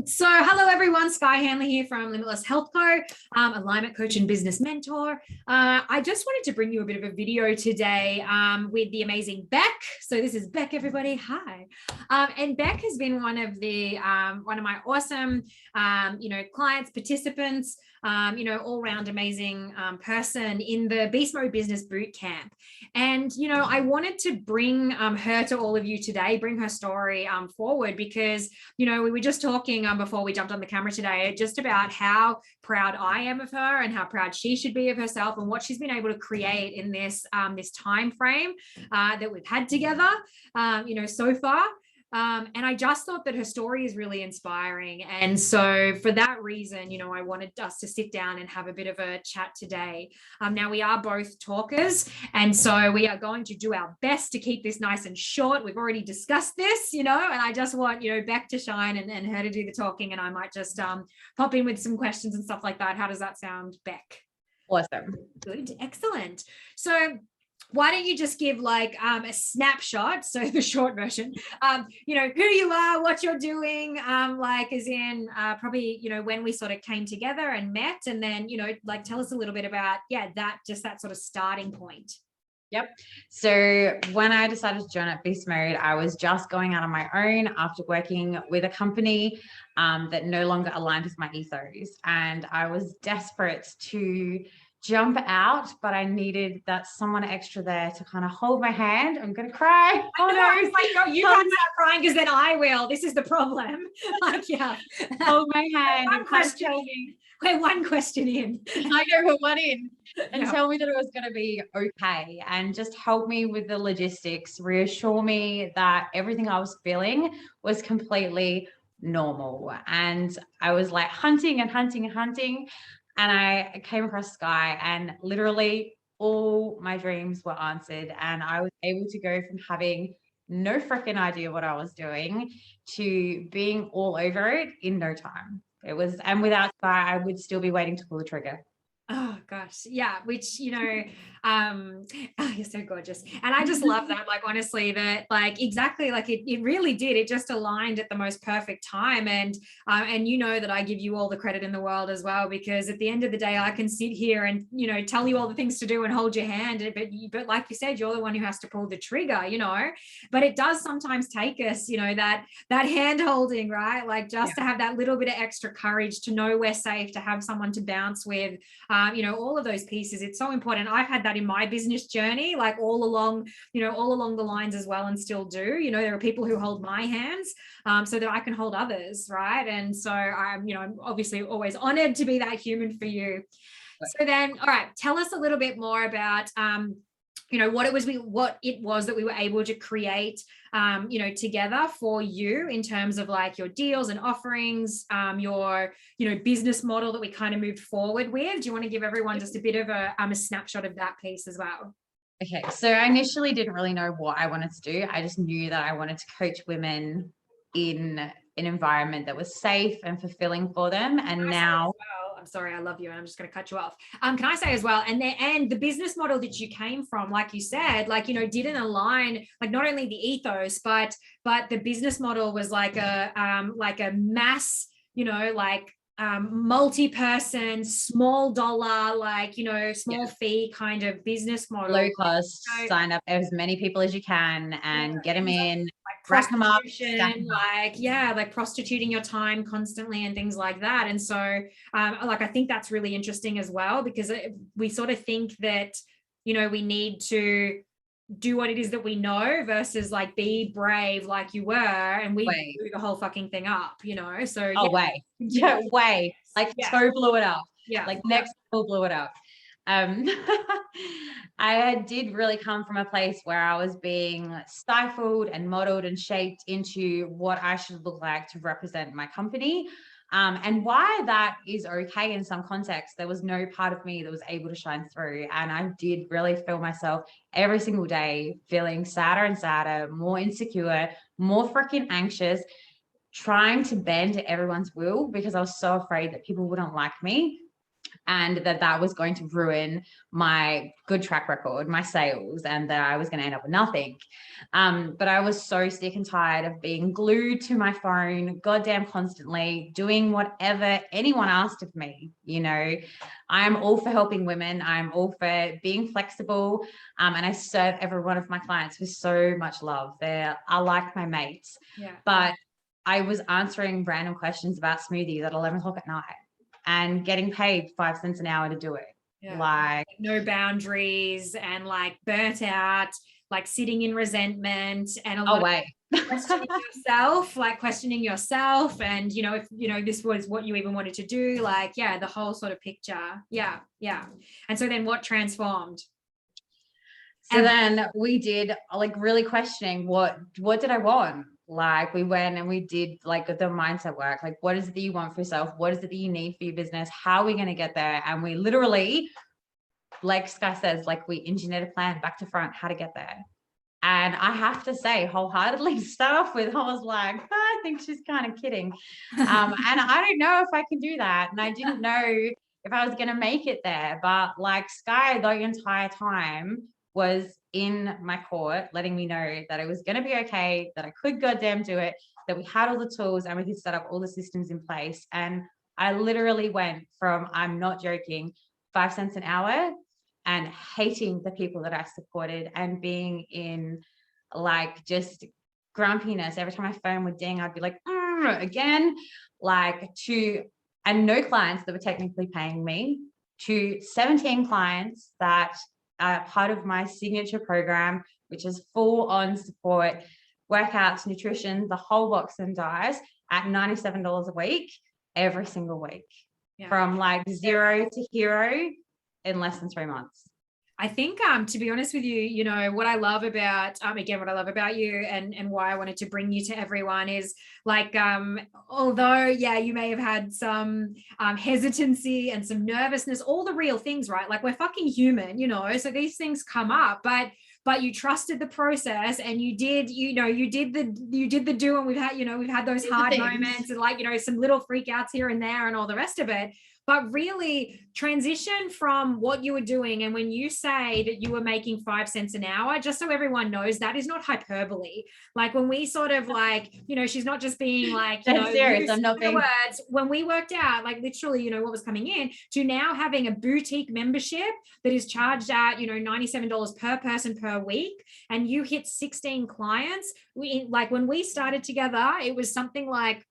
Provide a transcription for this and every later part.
So hello everyone, Sky Hanley here from Limitless Health Co, alignment coach and business mentor. I just wanted to bring you a bit of a video today with the amazing Beck. So this is Beck, everybody. Hi. And Beck has been one of my awesome, clients, participants, all round amazing person in the Beast Mode Business Bootcamp. And, I wanted to bring her to all of you today, bring her story forward because, we were just talking before we jumped on the camera today, just about how proud I am of her and how proud she should be of herself and what she's been able to create in this time frame that we've had together, so far. And I just thought that her story is really inspiring. And so for that reason, I wanted us to sit down and have a bit of a chat today. Now we are both talkers. And so we are going to do our best to keep this nice and short. We've already discussed this, and I just want, Beck to shine and her to do the talking. And I might just pop in with some questions and stuff like that. How does that sound, Beck? Awesome. Good. Excellent. So why don't you just give a snapshot, so the short version, who you are, what you're doing, probably, when we sort of came together and met, and then, tell us a little bit about, that sort of starting point. Yep. So when I decided to join at Beast Mode, I was just going out on my own after working with a company that no longer aligned with my ethos. And I was desperate to jump out, but I needed that someone extra there to kind of hold my hand. I'm gonna cry. Oh no, I was like, no, you can't start crying because then I will. This is the problem. Hold my hand. One question in. I go for one in and tell me that it was going to be okay, and just help me with the logistics, reassure me that everything I was feeling was completely normal. And I was like hunting and hunting and hunting. And I came across Sky, and literally all my dreams were answered. And I was able to go from having no freaking idea what I was doing to being all over it in no time. And without Sky, I would still be waiting to pull the trigger. Oh gosh. Yeah. Which, you're so gorgeous. And I just love that. Honestly, that exactly it really did. It just aligned at the most perfect time. And that I give you all the credit in the world as well, because at the end of the day, I can sit here and, tell you all the things to do and hold your hand. But like you said, you're the one who has to pull the trigger, but it does sometimes take us, that hand holding, right? To have that little bit of extra courage to know we're safe, to have someone to bounce with, all of those pieces. It's so important. I've had that in my business journey, all along the lines as well, and still do. There are people who hold my hands so that I can hold others, right? And so I'm obviously always honored to be that human for you. So then, all right, tell us a little bit more about what it was that we were able to create, together for you in terms of your deals and offerings, your, business model that we kind of moved forward with. Do you want to give everyone just a bit of a snapshot of that piece as well? Okay. So I initially didn't really know what I wanted to do. I just knew that I wanted to coach women in an environment that was safe and fulfilling for them. And now I'm sorry, I love you, and I'm just going to cut you off. Can I say as well, and the business model that you came from, like you said, didn't align, not only the ethos, but the business model was like a mass, multi-person, small dollar, small fee kind of business model. Low cost, sign up as many people as you can and get them in, rack them up. Prostituting your time constantly and things like that. And so I think that's really interesting as well, because we sort of think that, we need to do what it is that we know versus be brave like you were, and we blew the whole fucking thing up, so way so blew it up, next level blew it up. I did really come from a place where I was being stifled and modeled and shaped into what I should look like to represent my company. And why that is okay in some context, there was no part of me that was able to shine through. And I did really feel myself every single day feeling sadder and sadder, more insecure, more freaking anxious, trying to bend everyone's will because I was so afraid that people wouldn't like me. and that was going to ruin my good track record, my sales, and that I was going to end up with nothing. But I was so sick and tired of being glued to my phone, goddamn constantly, doing whatever anyone asked of me. You know, I'm all for helping women. I'm all for being flexible. And I serve every one of my clients with so much love. They are like my mates. Yeah. But I was answering random questions about smoothies at 11 o'clock at night and getting paid 5 cents an hour to do it. Yeah. Like no boundaries and like burnt out, like sitting in resentment and a lot of questioning yourself and, you know, if, you know, this was what you even wanted to do, like, yeah, the whole sort of picture. Yeah. Yeah. And so then what transformed? So then we did like really questioning what did I want? Like we went and we did like the mindset work. Like, what is it that you want for yourself? What is it that you need for your business? How are we going to get there? And we literally, like Sky says, like we engineered a plan back to front, how to get there. And I have to say, wholeheartedly, to start off with, I was like, I think she's kind of kidding. And I don't know if I can do that. And I didn't know if I was going to make it there. But like Sky, the entire time was in my court, letting me know that it was going to be okay, that I could goddamn do it, that we had all the tools and we could set up all the systems in place. And I literally went from, I'm not joking, 5 cents an hour and hating the people that I supported and being in like just grumpiness. Every time my phone would ding, I'd be like, again, like and no clients that were technically paying me, to 17 clients that are part of my signature program, which is full on support, workouts, nutrition, the whole box and dies at $97 a week, every single week. Yeah. From like zero to hero in less than 3 months. I think, to be honest with you, you know, what I love about, again, what I love about you and why I wanted to bring you to everyone is like, although, yeah, you may have had some hesitancy and some nervousness, all the real things, right? Like we're fucking human, you know, so these things come up, but you trusted the process and you did the do, and we've had those hard moments and like, you know, some little freak outs here and there and all the rest of it. But really transition from what you were doing. And when you say that you were making 5 cents an hour, just so everyone knows, that is not hyperbole. Like when we sort of like, you know, she's not just being like, you know, serious. I'm not being words. When we worked out like literally, you know, what was coming in to now having a boutique membership that is charged at, you know, $97 per person per week. And you hit 16 clients. Like when we started together, it was something like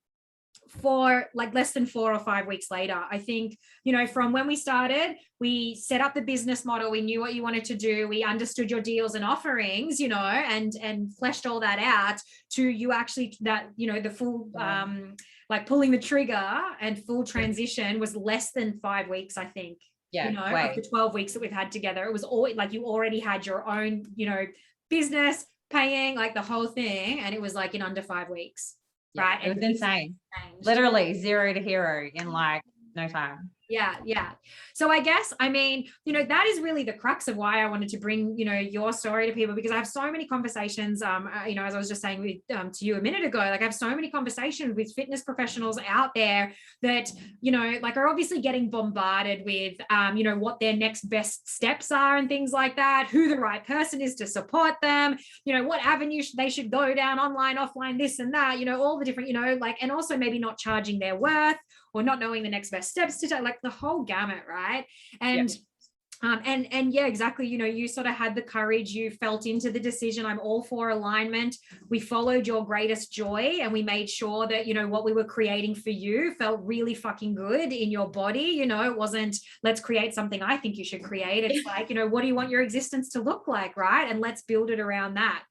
for like less than 4 or 5 weeks later. I think, you know, from when we started, we set up the business model, we knew what you wanted to do, we understood your deals and offerings, you know, and fleshed all that out to you actually that, you know, the full like pulling the trigger and full transition was less than 5 weeks, I think. Yeah, you know, of the 12 weeks that we've had together, it was all like you already had your own, you know, business paying, like the whole thing, and it was like in under 5 weeks. Yeah, right. It was insane. Literally 0 to hero in like no time. Yeah. So I guess, I mean, you know, that is really the crux of why I wanted to bring, you know, your story to people, because I have so many conversations, you know, as I was just saying with, to you a minute ago, like I have so many conversations with fitness professionals out there that, you know, like are obviously getting bombarded with, you know, what their next best steps are and things like that, who the right person is to support them, you know, what avenue they should go down, online, offline, this and that, you know, all the different, you know, like, and also maybe not charging their worth or not knowing the next best steps to take, like the whole gamut, right? And and yeah, exactly. You know, you sort of had the courage, you felt into the decision. I'm all for alignment. We followed your greatest joy and we made sure that, you know, what we were creating for you felt really fucking good in your body. You know, it wasn't, let's create something I think you should create. It's like, you know, what do you want your existence to look like, right? And let's build it around that.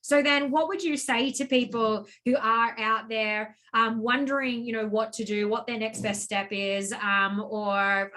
So then what would you say to people who are out there wondering, you know, what to do, what their next best step is, or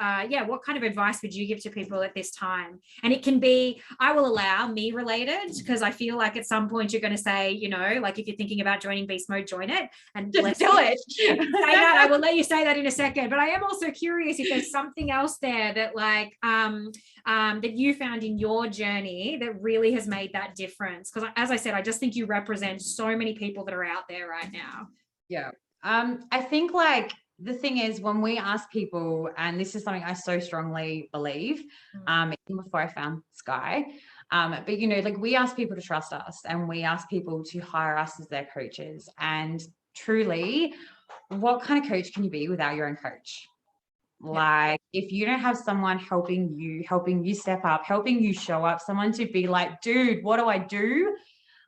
what kind of advice would you give to people at this time? And it can be, I will allow me related, because I feel like at some point you're going to say, you know, like if you're thinking about joining Beast Mode, join it. And just do it. Say that. I will let you say that in a second. But I am also curious if there's something else there that like that you found in your journey that really has made that difference. Because as I said, I just think you represent so many people that are out there right now. Yeah. I think like the thing is, when we ask people, and this is something I so strongly believe, even before I found Sky, but you know, like we ask people to trust us and we ask people to hire us as their coaches. And truly, what kind of coach can you be without your own coach? Like, if you don't have someone helping you step up, helping you show up, someone to be like, dude, what do I do?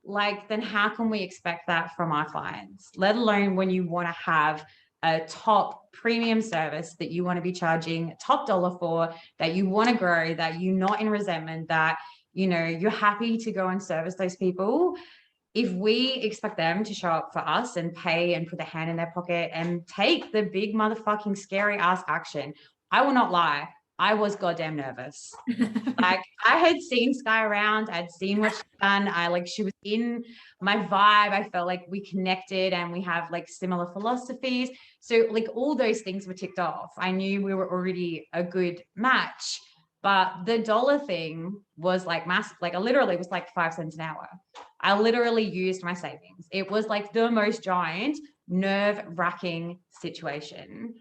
Like, then how can we expect that from our clients? Let alone when you want to have a top premium service that you want to be charging top dollar for, that you want to grow, that you're not in resentment, that, you know, you're happy to go and service those people. If we expect them to show up for us and pay and put their hand in their pocket and take the big motherfucking scary ass action, I will not lie, I was goddamn nervous. Like, I had seen Sky around, I'd seen what she'd done. She was in my vibe. I felt like we connected and we have like similar philosophies. So like all those things were ticked off. I knew we were already a good match. But the dollar thing was like massive. Like, I literally was like 5 cents an hour. I literally used my savings. It was like the most giant nerve-wracking situation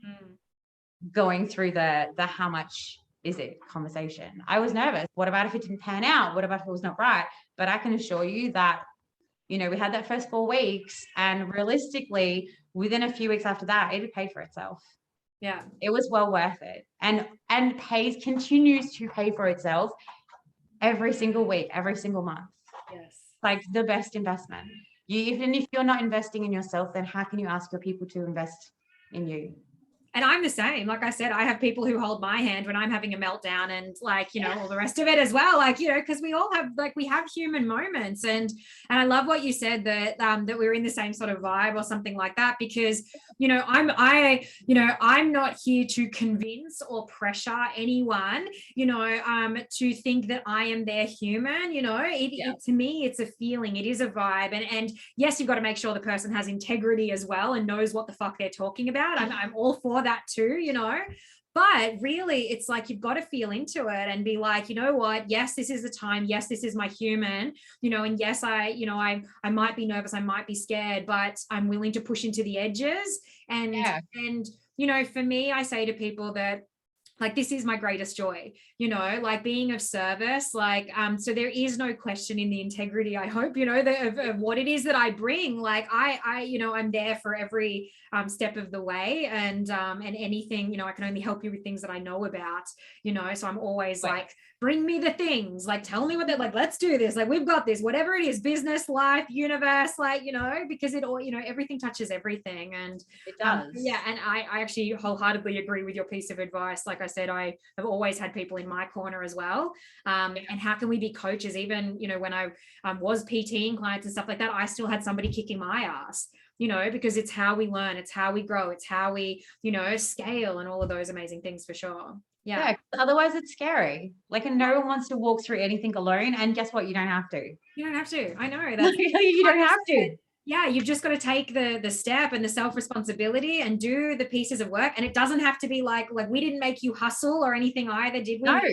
going through the how much is it conversation. I was nervous. What about if it didn't pan out? What about if it was not right? But I can assure you that, you know, we had that first 4 weeks, and realistically, within a few weeks after that, it had paid for itself. Yeah, it was well worth it, and continues to pay for itself every single week, every single month. Yes, like the best investment. Even if you're not investing in yourself, then how can you ask your people to invest in you? and I'm the same. Like I said, I have people who hold my hand when I'm having a meltdown, and like, you know, all the rest of it as well. Like, you know, because we all have, like, we have human moments. And I love what you said, that that we're in the same sort of vibe or something like that, because, you know, I'm not here to convince or pressure anyone, you know, to think that I am their human. You know, it to me, it's a feeling, it is a vibe. And yes, you've got to make sure the person has integrity as well and knows what the fuck they're talking about. I'm all for that too, you know. But really, it's like you've got to feel into it and be like, you know what, yes, this is the time, yes, this is my human, you know, and yes, I might be nervous, I might be scared, but I'm willing to push into the edges. And you know, for me, I say to people that, like, this is my greatest joy, you know, like being of service, like, so there is no question in the integrity, I hope, you know, of what it is that I bring. Like, I, you know, I'm there for every step of the way, and anything, you know, I can only help you with things that I know about, you know, so I'm always like, bring me the things, like, tell me what they're like, let's do this, like, we've got this, whatever it is, business, life, universe, like, you know, because it all, you know, everything touches everything. And it does. Yeah, and I actually wholeheartedly agree with your piece of advice. Like I said, I have always had people in my corner as well. And how can we be coaches? Even, you know, when I was PTing clients and stuff like that, I still had somebody kicking my ass, you know, because it's how we learn, it's how we grow, it's how we, you know, scale, and all of those amazing things, for sure. Yeah. Otherwise it's scary. Like, and no one wants to walk through anything alone. And guess what? You don't have to. You don't have to. I know that. You don't have to. Yeah, you've just got to take the step and the self-responsibility and do the pieces of work. And it doesn't have to be like we didn't make you hustle or anything either, did we? No. Like,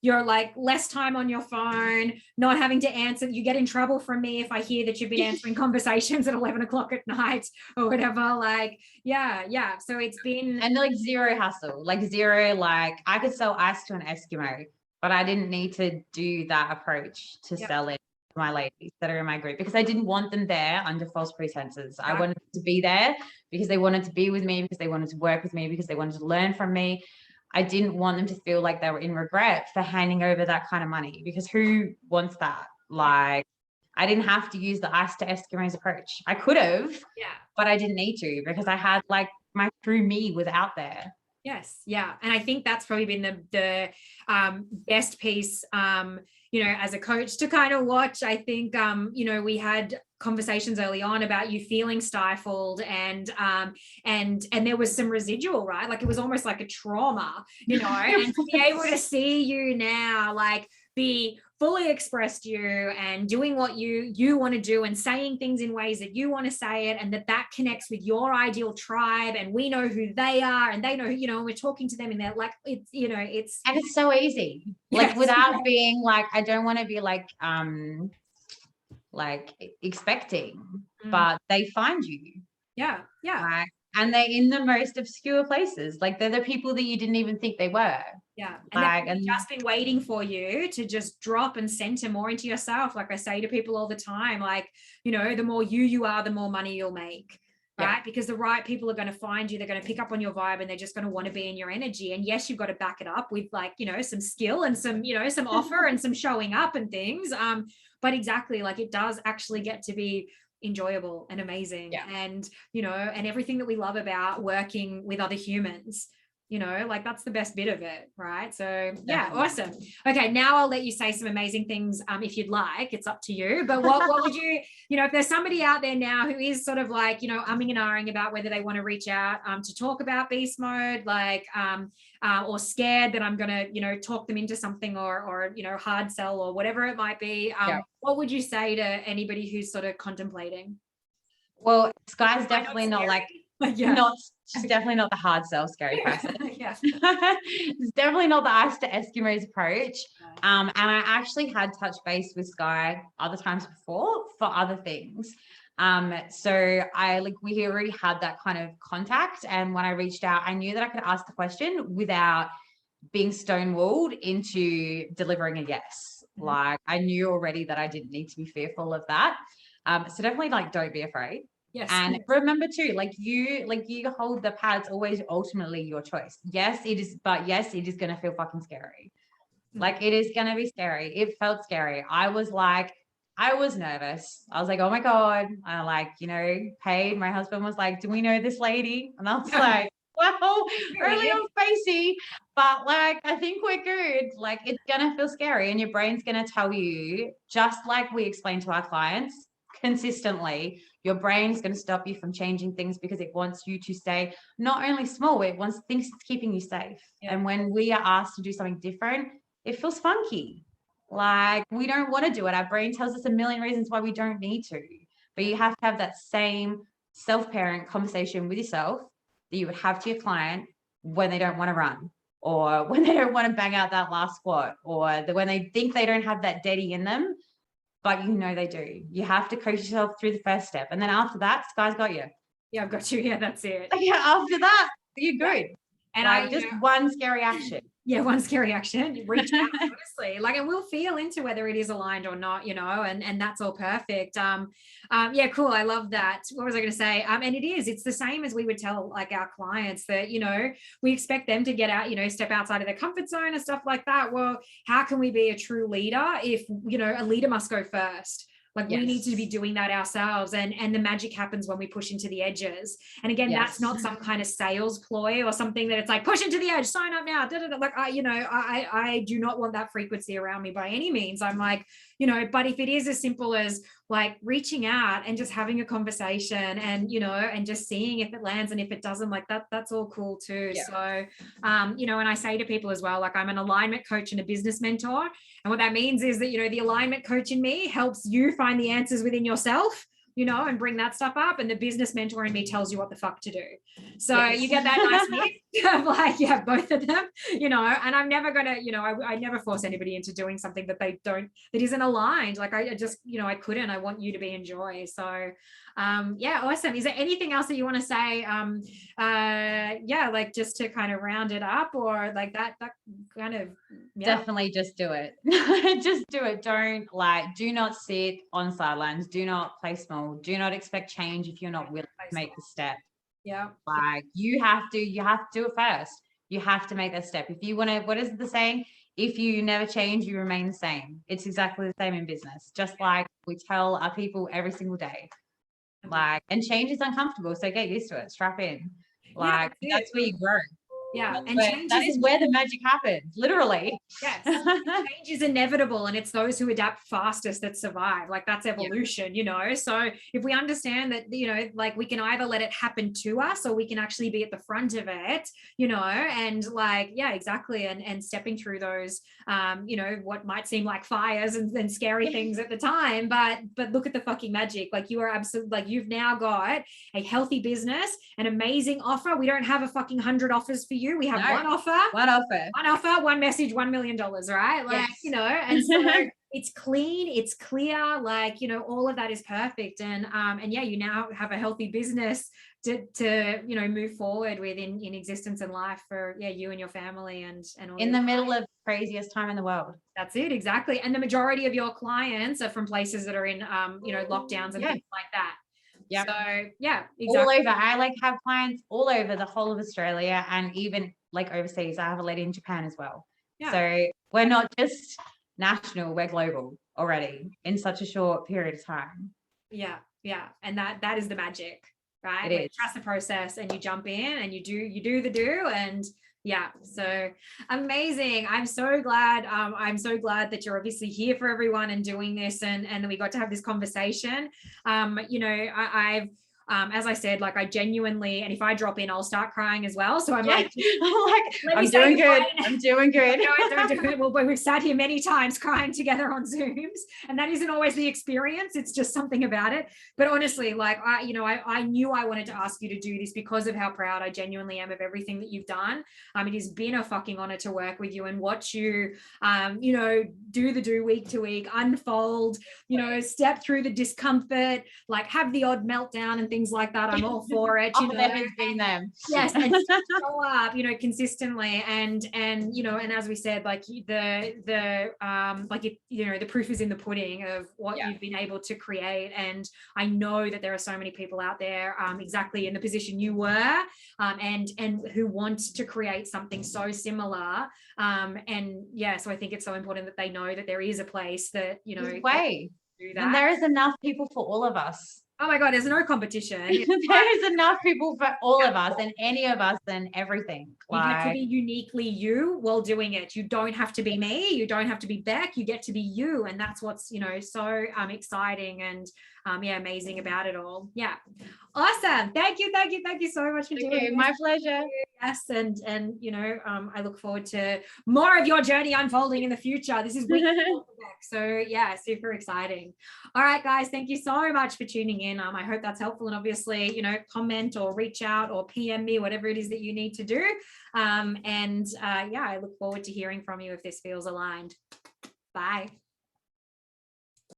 you're like less time on your phone, not having to answer. You get in trouble from me if I hear that you've been answering conversations at 11 o'clock at night or whatever. Like, yeah. So it's been, and like zero hustle, like zero, like I could sell ice to an Eskimo, but I didn't need to do that approach to sell it to my ladies that are in my group, because I didn't want them there under false pretenses. I wanted to be there because they wanted to be with me, because they wanted to work with me, because they wanted to learn from me. I didn't want them to feel like they were in regret for handing over that kind of money, because who wants that? Like, I didn't have to use the ice to Eskimos approach. I could have, but I didn't need to, because I had like my true me was out there. Yes. Yeah. And I think that's probably been the best piece, you know, as a coach to kind of watch. I think, you know, we had conversations early on about you feeling stifled, and there was some residual, right? Like, it was almost like a trauma, you know, and to be able to see you now, like, be fully expressed you and doing what you want to do and saying things in ways that you want to say it, and that connects with your ideal tribe, and we know who they are and they know, you know, and we're talking to them, and they're like, it's, you know, it's, and it's so easy, like, without being like, I don't want to be like expecting, but they find you. Yeah. Like, And they're in the most obscure places. Like they're the people that you didn't even think they were. Yeah. And they've just been waiting for you to just drop and center more into yourself. Like I say to people all the time, like, you know, the more you are, the more money you'll make. Right. Yeah. Because the right people are going to find you. They're going to pick up on your vibe and they're just going to want to be in your energy. And yes, you've got to back it up with like, you know, some skill and some, you know, some offer and some showing up and things. But exactly, like it does actually get to be enjoyable and amazing. Yeah. And, you know, and everything that we love about working with other humans, you know, like that's the best bit of it, right? So yeah, awesome. Okay, now I'll let you say some amazing things if you'd like. It's up to you. But what would you, you know, if there's somebody out there now who is sort of like, you know, umming and ahhing about whether they want to reach out to talk about beast mode, like or scared that I'm gonna, you know, talk them into something or you know, hard sell or whatever it might be, what would you say to anybody who's sort of contemplating? Well, Sky's definitely not like she's definitely not the hard sell scary person. It's definitely not the ice to Eskimos approach. And I actually had touched base with Sky other times before for other things. So we already had that kind of contact. And when I reached out, I knew that I could ask the question without being stonewalled into delivering a yes. Like I knew already that I didn't need to be fearful of that. So definitely like, don't be afraid. Yes. And remember too, like you hold the pads always ultimately your choice. Yes, it is. But yes, it is going to feel fucking scary. Like it is going to be scary. It felt scary. I was nervous. I was like, oh my God. I like, you know, paid. My husband was like, do we know this lady? And I was like, well, early on spacey, but like, I think we're good. Like it's going to feel scary and your brain's going to tell you, just like we explain to our clients consistently, your brain's going to stop you from changing things because it wants you to stay not only small, it wants things keeping you safe. Yeah. And when we are asked to do something different, it feels funky. Like we don't want to do it. Our brain tells us a million reasons why we don't need to, but you have to have that same self-parent conversation with yourself that you would have to your client when they don't want to run or when they don't want to bang out that last squat or when they think they don't have that daddy in them. But you know they do. You have to coach yourself through the first step. And then after that, Sky's got you. Yeah, I've got you. Yeah, that's it. Yeah, after that, you're good. And like, one scary action. Yeah, one scary action. Reach out, honestly. Like, and we'll feel into whether it is aligned or not, you know, and that's all perfect. Yeah, cool. I love that. What was I going to say? And it's the same as we would tell like our clients that, you know, we expect them to get out, you know, step outside of their comfort zone and stuff like that. Well, how can we be a true leader if, you know, a leader must go first? Like we need to be doing that ourselves. And the magic happens when we push into the edges. And again, that's not some kind of sales ploy or something that it's like, push into the edge, sign up now. Like, I do not want that frequency around me by any means. I'm like, you know, but if it is as simple as like reaching out and just having a conversation and, you know, and just seeing if it lands and if it doesn't, like that's all cool too. Yeah. So, you know, and I say to people as well, like I'm an alignment coach and a business mentor. And what that means is that, you know, the alignment coach in me helps you find the answers within yourself, you know, and bring that stuff up. And the business mentor in me tells you what the fuck to do. So you get that nice mix of like, yeah, both of them, you know, and I'm never going to, you know, I never force anybody into doing something that that isn't aligned. Like I just, you know, I want you to be in joy. So yeah, awesome. Is there anything else that you want to say? Yeah, like just to kind of round it up or like that kind of, Definitely just do it. Just do it. Do not sit on sidelines. Do not play small. Do not expect change if you're not willing to make the step. Yeah. Like you have to do it first. You have to make that step. If you want to, what is the saying? If you never change, you remain the same. It's exactly the same in business. Just like we tell our people every single day. Like, and change is uncomfortable. So get used to it. Strap in. Like that's where you grow. Yeah. And that is where the magic happens, literally. Yes. Change is inevitable. And it's those who adapt fastest that survive. Like that's evolution, you know? So if we understand that, you know, like we can either let it happen to us or we can actually be at the front of it, you know, and like, yeah, exactly. And stepping through those, you know, what might seem like fires and scary things at the time, but look at the fucking magic. Like you are absolutely, like you've now got a healthy business, an amazing offer. We don't have a fucking 100 offers for you. We have one offer, one message, $1 million, right? Like, you know, and so it's clean, it's clear, like, you know, all of that is perfect. And yeah, you now have a healthy business to you know, move forward with in existence and life for, yeah, you and your family and all In your the middle of craziest time in the world. That's it, exactly. And the majority of your clients are from places that are in, you know, lockdowns and Yeah. things like that. Yeah. So yeah, All exactly. over. I like have clients all over the whole of Australia and even like overseas. I have a lady in Japan as well. Yeah. So we're not just national, we're global already in such a short period of time. Yeah, yeah. And that is the magic, right? It Where you is. trust the process and you jump in and you do the do. And yeah, so amazing. I'm so glad. I'm so glad that you're obviously here for everyone and doing this, and that we got to have this conversation. You know, I've as I said, like I genuinely, and if I drop in, I'll start crying as well. So I'm like, I'm doing good. I'm doing good. Don't do it. Well, we've sat here many times crying together on Zooms, and that isn't always the experience. It's just something about it. But honestly, like I knew I wanted to ask you to do this because of how proud I genuinely am of everything that you've done. It has been a fucking honor to work with you and watch you, you know, do week to week, unfold, you know, step through the discomfort, like have the odd meltdown and things like that. I'm all for it. You know, there has been them. Yes, and show up, you know, consistently, and you know, and as we said, like the like it, you know, the proof is in the pudding of what you've been able to create. And I know that there are so many people out there exactly in the position you were, and who want to create something so similar. And yeah, so I think it's so important that they know that there is a place that, you know, way. Do that. And there is enough people for all of us. Oh my God, there's no competition. There is enough people for all of us and any of us and everything. You get to be uniquely you while doing it. You don't have to be me. You don't have to be Beck. You get to be you. And that's what's, you know, so exciting and yeah, amazing about it all. Yeah. Awesome. Thank you. Thank you. Thank you so much for doing it. My pleasure. Yes. And you know, I look forward to more of your journey unfolding in the future. This is week so yeah, super exciting. All right, guys, thank you so much for tuning in. I hope that's helpful, and obviously, you know, comment or reach out or PM me, whatever it is that you need to do. Yeah, I look forward to hearing from you if this feels aligned. Bye.